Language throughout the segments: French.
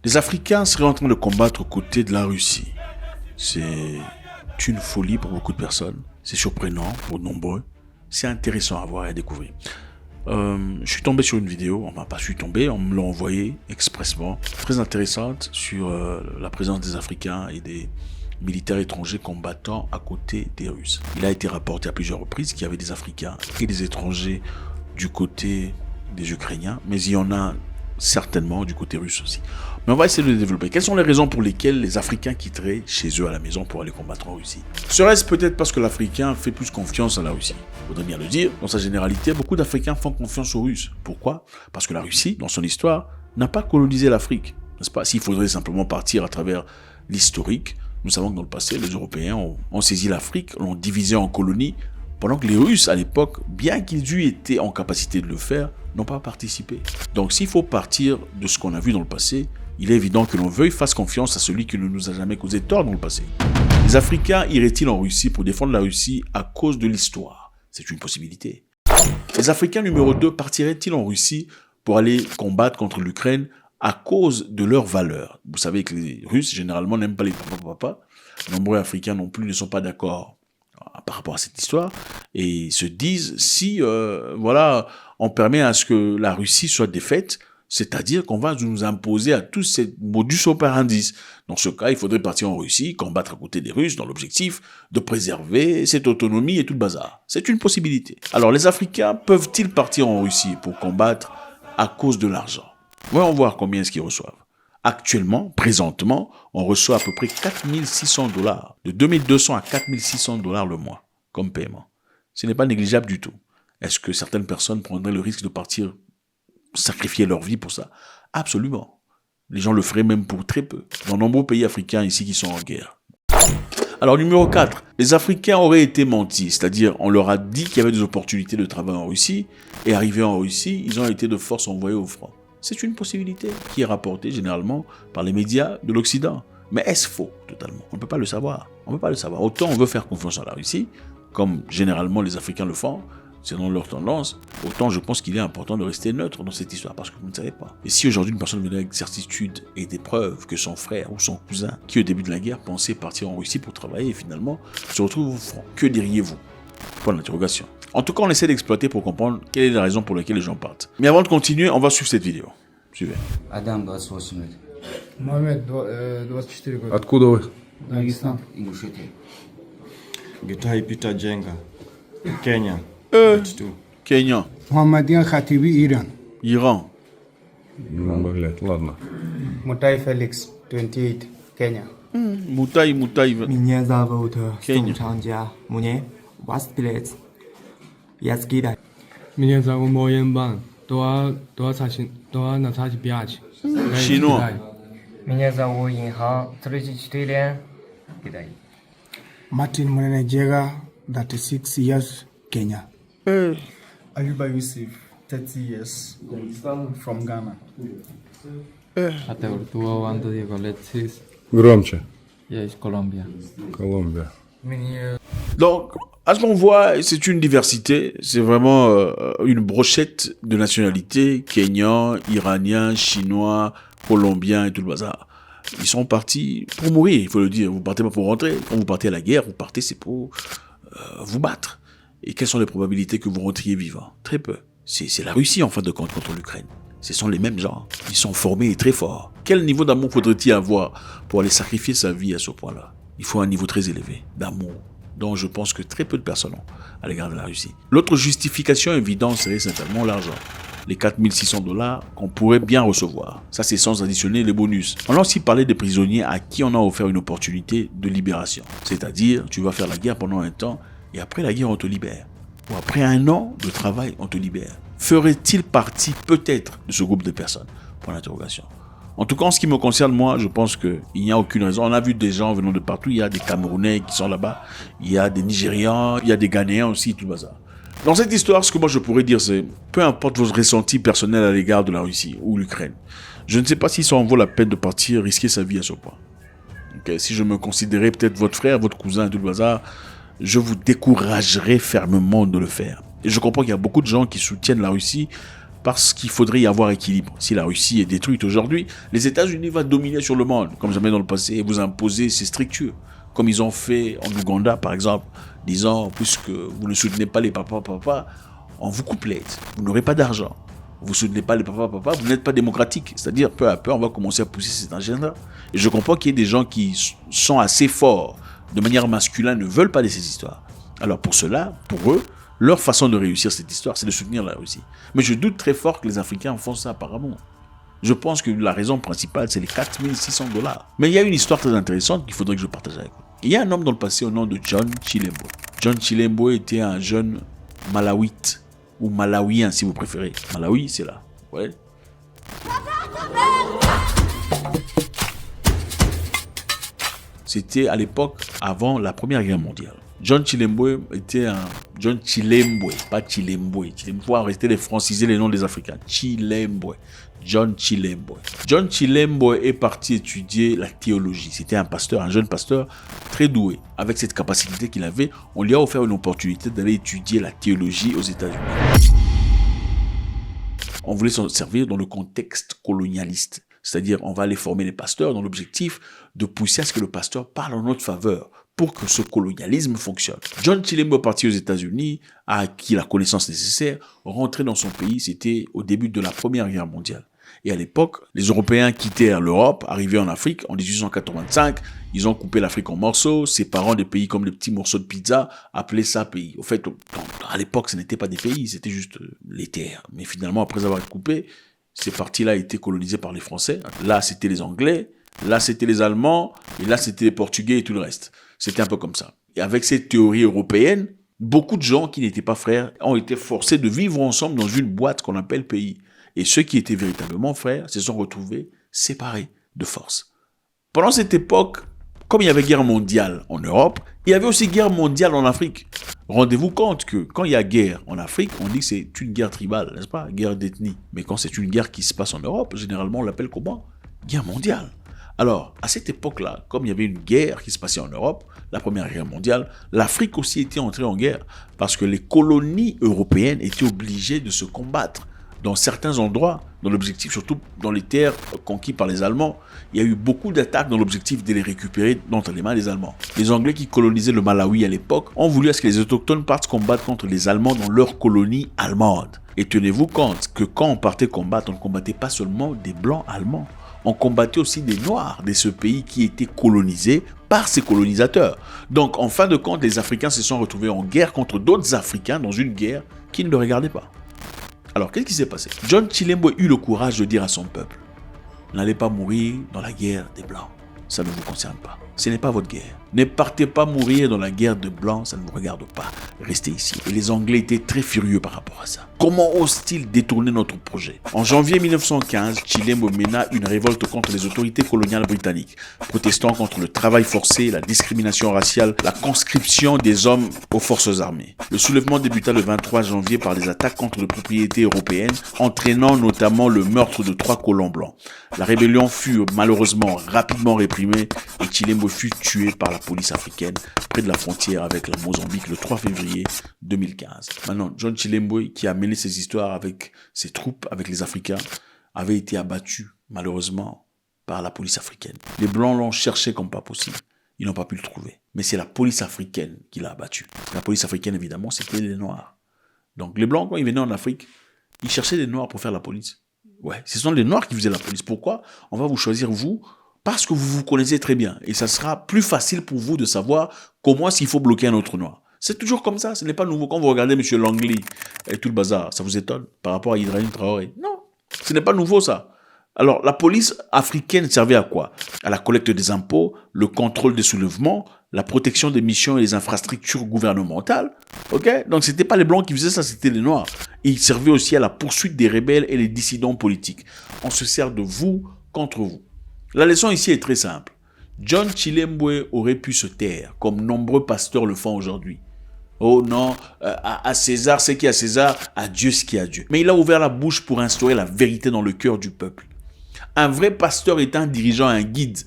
Les Africains seraient en train de combattre aux côtés de la Russie. C'est une folie pour beaucoup de personnes. C'est surprenant pour de nombreux. C'est intéressant à voir et à découvrir. Je suis tombé sur une vidéo, enfin pas je suis tombé, on me l'a envoyé expressement, très intéressante sur la présence des Africains et des militaires étrangers combattant à côté des Russes. Il a été rapporté à plusieurs reprises qu'il y avait des Africains et des étrangers du côté des Ukrainiens, mais il y en a certainement du côté russe aussi. Mais on va essayer de le développer. Quelles sont les raisons pour lesquelles les Africains quitteraient chez eux à la maison pour aller combattre en Russie? Serait-ce peut-être parce que l'Africain fait plus confiance à la Russie? Il faudrait bien le dire. Dans sa généralité, beaucoup d'Africains font confiance aux Russes. Pourquoi? Parce que la Russie, dans son histoire, n'a pas colonisé l'Afrique. N'est-ce pas? S'il faudrait simplement partir à travers l'historique, nous savons que dans le passé, les Européens ont saisi l'Afrique, l'ont divisée en colonies, pendant que les Russes, à l'époque, bien qu'ils eussent été en capacité de le faire, n'ont pas participé. Donc s'il faut partir de ce qu'on a vu dans le passé, il est évident que l'on veuille faire confiance à celui qui ne nous a jamais causé tort dans le passé. Les Africains iraient-ils en Russie pour défendre la Russie à cause de l'histoire? C'est une possibilité. Les Africains numéro 2 partiraient-ils en Russie pour aller combattre contre l'Ukraine à cause de leurs valeurs? Vous savez que les Russes, généralement, n'aiment pas les papa. Nombreux Africains non plus ne sont pas d'accord par rapport à cette histoire et se disent si on permet à ce que la Russie soit défaite, c'est-à-dire qu'on va nous imposer à tous ces modus operandi. Dans ce cas, il faudrait partir en Russie, combattre à côté des Russes dans l'objectif de préserver cette autonomie et tout le bazar. C'est une possibilité. Alors les Africains peuvent-ils partir en Russie pour combattre à cause de l'argent? Voyons voir combien est-ce qu'ils reçoivent. Actuellement, présentement, on reçoit à peu près 4600 $, de 2200 à 4600 $ le mois, comme paiement. Ce n'est pas négligeable du tout. Est-ce que certaines personnes prendraient le risque de partir sacrifier leur vie pour ça? Absolument. Les gens le feraient même pour très peu. Dans de nombreux pays africains ici qui sont en guerre. Alors, numéro 4, les Africains auraient été mentis, c'est-à-dire on leur a dit qu'il y avait des opportunités de travail en Russie, et arrivés en Russie, ils ont été de force envoyés au front. C'est une possibilité qui est rapportée généralement par les médias de l'Occident. Mais est-ce faux totalement? On ne peut pas le savoir. On ne peut pas le savoir. Autant on veut faire confiance à la Russie, comme généralement les Africains le font, selon leur tendance, autant je pense qu'il est important de rester neutre dans cette histoire, parce que vous ne savez pas. Et si aujourd'hui une personne venait avec certitude et des preuves que son frère ou son cousin, qui au début de la guerre pensait partir en Russie pour travailler et finalement se retrouve au front, que diriez-vous? Point d'interrogation. En tout cas, on essaie d'exploiter pour comprendre quelle est la raison pour laquelle les gens partent. Mais avant de continuer, on va suivre cette vidéo. Suivez. Адам 28 лет. Мамед, 24 года. Откуда вы? Дагестан. Ингушетия. Гитай Пита Дженга, Кения, 22. Kenya, Мухаммадиан Хатиби, Иран. Iran, Блять, ладно. Mutai Felix, 28, Kenya. Moutai. Меня зовут Кения. Сун Чанджа. Мне 20 лет. Я с Китая. Меня зовут Моен Бан. 25. Chinois, Меня зовут Инхан, 34 лет, Китай. Martin Mwenejega, 36 years, Kenya. Ayuba Yusuf, 30 years, from Ghana. Ateutuando Diego Alexis. Громче. Я из Колумбия. Колумбия. Donc, à ce qu'on voit, c'est une diversité, c'est vraiment une brochette de nationalités, Kenyans, Iraniens, Chinois, Colombiens et tout le bazar. Ils sont partis pour mourir, il faut le dire. Vous partez pas pour rentrer. Quand vous partez à la guerre, vous partez, c'est pour vous battre. Et quelles sont les probabilités que vous rentriez vivant? Très peu. C'est la Russie, en fin de compte, contre l'Ukraine. Ce sont les mêmes gens. Ils sont formés et très forts. Quel niveau d'amour faudrait-il avoir pour aller sacrifier sa vie à ce point-là? Il faut un niveau très élevé d'amour, dont je pense que très peu de personnes ont à l'égard de la Russie. L'autre justification évidente serait certainement l'argent. Les 4600 $ qu'on pourrait bien recevoir. Ça, c'est sans additionner les bonus. On a aussi parlé des prisonniers à qui on a offert une opportunité de libération. C'est-à-dire, tu vas faire la guerre pendant un temps et après la guerre, on te libère. Ou après un an de travail, on te libère. Ferait-il partie peut-être de ce groupe de personnes? Point d'interrogation. En tout cas, en ce qui me concerne, moi, je pense qu'il n'y a aucune raison. On a vu des gens venant de partout. Il y a des Camerounais qui sont là-bas. Il y a des Nigérians. Il y a des Ghanéens aussi, tout le bazar. Dans cette histoire, ce que moi je pourrais dire, c'est peu importe vos ressentis personnels à l'égard de la Russie ou l'Ukraine, je ne sais pas si ça en vaut la peine de partir risquer sa vie à ce point. Okay? Si je me considérais peut-être votre frère, votre cousin, tout le bazar, je vous découragerais fermement de le faire. Et je comprends qu'il y a beaucoup de gens qui soutiennent la Russie parce qu'il faudrait y avoir équilibre. Si la Russie est détruite aujourd'hui, les États-Unis vont dominer sur le monde, comme jamais dans le passé, et vous imposer ces strictures. Comme ils ont fait en Ouganda, par exemple, disant, puisque vous ne soutenez pas les papas, on vous coupe l'aide, vous n'aurez pas d'argent. Vous ne soutenez pas les papas, vous n'êtes pas démocratique. C'est-à-dire, peu à peu, on va commencer à pousser cet agenda. Et je comprends qu'il y ait des gens qui sont assez forts, de manière masculine, ne veulent pas de ces histoires. Alors pour cela, pour eux, leur façon de réussir cette histoire, c'est de soutenir la Russie. Mais je doute très fort que les Africains font ça apparemment. Je pense que la raison principale, c'est les $4600. Mais il y a une histoire très intéressante qu'il faudrait que je partage avec vous. Il y a un homme dans le passé au nom de John Chilembo. John Chilembo était un jeune malawite, ou malawien si vous préférez. Malawi, c'est là. Ouais. C'était à l'époque avant la Première Guerre mondiale. John Chilembo était un... John Chilembo, pas Chilembo. Il faut arrêter de franciser les noms des Africains. Chilembo. John Chilembo. John Chilembo est parti étudier la théologie. C'était un pasteur, un jeune pasteur très doué. Avec cette capacité qu'il avait, on lui a offert une opportunité d'aller étudier la théologie aux États-Unis. On voulait s'en servir dans le contexte colonialiste. C'est-à-dire, on va aller former les pasteurs dans l'objectif de pousser à ce que le pasteur parle en notre faveur pour que ce colonialisme fonctionne. John Chilembo est parti aux États-Unis, a acquis la connaissance nécessaire, rentré dans son pays, c'était au début de la Première Guerre mondiale. Et à l'époque, les Européens quittèrent l'Europe, arrivaient en Afrique en 1885, ils ont coupé l'Afrique en morceaux, séparant des pays comme des petits morceaux de pizza, appelaient ça pays. Au fait, à l'époque, ce n'était pas des pays, c'était juste les terres. Mais finalement, après avoir coupé, ces parties-là étaient colonisées par les Français. Là, c'était les Anglais, là, c'était les Allemands, et là, c'était les Portugais et tout le reste. C'était un peu comme ça. Et avec cette théorie européenne, beaucoup de gens qui n'étaient pas frères ont été forcés de vivre ensemble dans une boîte qu'on appelle pays. Et ceux qui étaient véritablement frères se sont retrouvés séparés de force. Pendant cette époque, comme il y avait guerre mondiale en Europe, il y avait aussi guerre mondiale en Afrique. Rendez-vous compte que quand il y a guerre en Afrique, on dit que c'est une guerre tribale, n'est-ce pas? Guerre d'ethnie. Mais quand c'est une guerre qui se passe en Europe, généralement on l'appelle comment? Guerre mondiale. Alors, à cette époque-là, comme il y avait une guerre qui se passait en Europe, la Première Guerre mondiale, l'Afrique aussi était entrée en guerre parce que les colonies européennes étaient obligées de se combattre dans certains endroits, dans l'objectif, surtout dans les terres conquises par les Allemands. Il y a eu beaucoup d'attaques dans l'objectif de les récupérer entre les mains des Allemands. Les Anglais qui colonisaient le Malawi à l'époque ont voulu à ce que les autochtones partent combattre contre les Allemands dans leur colonie allemande. Et tenez-vous compte que quand on partait combattre, on ne combattait pas seulement des Blancs allemands. On combattait aussi des Noirs de ce pays qui était colonisé par ces colonisateurs. Donc, en fin de compte, les Africains se sont retrouvés en guerre contre d'autres Africains dans une guerre qui ne le regardait pas. Alors, qu'est-ce qui s'est passé? John Chilembo eut le courage de dire à son peuple, n'allez pas mourir dans la guerre des Blancs. Ça ne vous concerne pas. Ce n'est pas votre guerre. Ne partez pas mourir dans la guerre de Blancs, ça ne vous regarde pas. Restez ici. Et les Anglais étaient très furieux par rapport à ça. Comment osent-ils détourner notre projet? En janvier 1915, Chilembo mena une révolte contre les autorités coloniales britanniques, protestant contre le travail forcé, la discrimination raciale, la conscription des hommes aux forces armées. Le soulèvement débuta le 23 janvier par des attaques contre les propriétés européennes, entraînant notamment le meurtre de 3 colons blancs. La rébellion fut malheureusement rapidement réprimée et Chilembo fut tué par la police africaine près de la frontière avec la Mozambique le 3 février 2015. Maintenant, John Chilembo, qui a mené ces histoires avec ses troupes, avec les Africains, avait été abattu malheureusement par la police africaine. Les Blancs l'ont cherché comme pas possible. Ils n'ont pas pu le trouver. Mais c'est la police africaine qui l'a abattu. La police africaine, évidemment, c'était les Noirs. Donc les Blancs, quand ils venaient en Afrique, ils cherchaient des Noirs pour faire la police. Ouais, ce sont les Noirs qui faisaient la police. Pourquoi? On va vous choisir, vous, parce que vous vous connaissez très bien. Et ça sera plus facile pour vous de savoir comment s'il faut bloquer un autre Noir. C'est toujours comme ça, ce n'est pas nouveau. Quand vous regardez M. Langley et tout le bazar, ça vous étonne par rapport à Ibrahim Traoré? Non, ce n'est pas nouveau ça. Alors, la police africaine servait à quoi? À la collecte des impôts, le contrôle des soulèvements, la protection des missions et des infrastructures gouvernementales. Ok? Donc, c'était pas les Blancs qui faisaient ça, c'était les Noirs. Et ils servaient aussi à la poursuite des rebelles et les dissidents politiques. On se sert de vous contre vous. La leçon ici est très simple. John Chilembo aurait pu se taire, comme nombreux pasteurs le font aujourd'hui. Oh non, à César ce qui est à César, à Dieu ce qui est à Dieu. Mais il a ouvert la bouche pour instaurer la vérité dans le cœur du peuple. Un vrai pasteur est un dirigeant, un guide.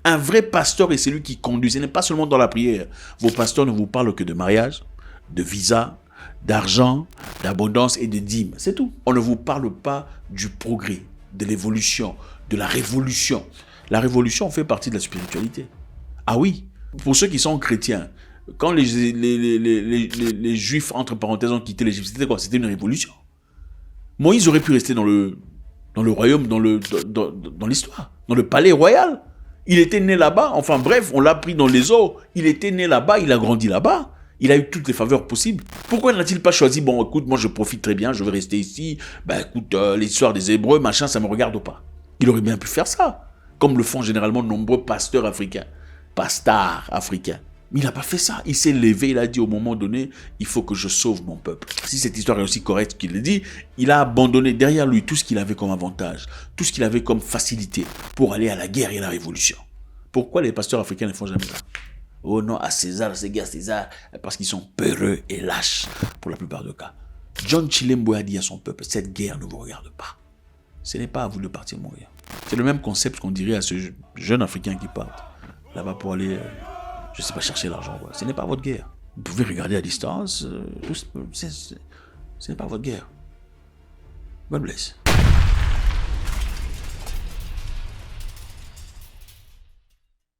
Un vrai pasteur est celui qui conduit. Ce n'est pas seulement dans la prière. Vos pasteurs ne vous parlent que de mariage, de visa, d'argent, d'abondance et de dîmes. C'est tout. On ne vous parle pas du progrès, de l'évolution, de la révolution. La révolution fait partie de la spiritualité. Ah oui, pour ceux qui sont chrétiens, quand les Juifs, entre parenthèses, ont quitté l'Égypte, c'était quoi? C'était une révolution. Moïse aurait pu rester dans le royaume, dans l'histoire, dans le palais royal. Il était né là-bas, enfin bref, on l'a pris dans les eaux. Il était né là-bas, il a grandi là-bas. Il a eu toutes les faveurs possibles. Pourquoi n'a-t-il pas choisi, bon écoute, moi je profite très bien, je vais rester ici, ben écoute, l'histoire des Hébreux, machin, ça me regarde pas. Il aurait bien pu faire ça, comme le font généralement de nombreux pasteurs africains, pasteurs africains. Mais il n'a pas fait ça. Il s'est levé, il a dit au moment donné, il faut que je sauve mon peuple. Si cette histoire est aussi correcte qu'il le dit, il a abandonné derrière lui tout ce qu'il avait comme avantage, tout ce qu'il avait comme facilité pour aller à la guerre et à la révolution. Pourquoi les pasteurs africains ne font jamais ça? Oh non, à César, c'est guerre César, parce qu'ils sont peureux et lâches pour la plupart des cas. John Chilembo a dit à son peuple, cette guerre ne vous regarde pas. Ce n'est pas à vous de partir mourir. C'est le même concept qu'on dirait à ce jeune Africain qui part là-bas pour aller, je ne sais pas, chercher l'argent. Ce n'est pas votre guerre. Vous pouvez regarder à distance, ce n'est pas votre guerre. God bless.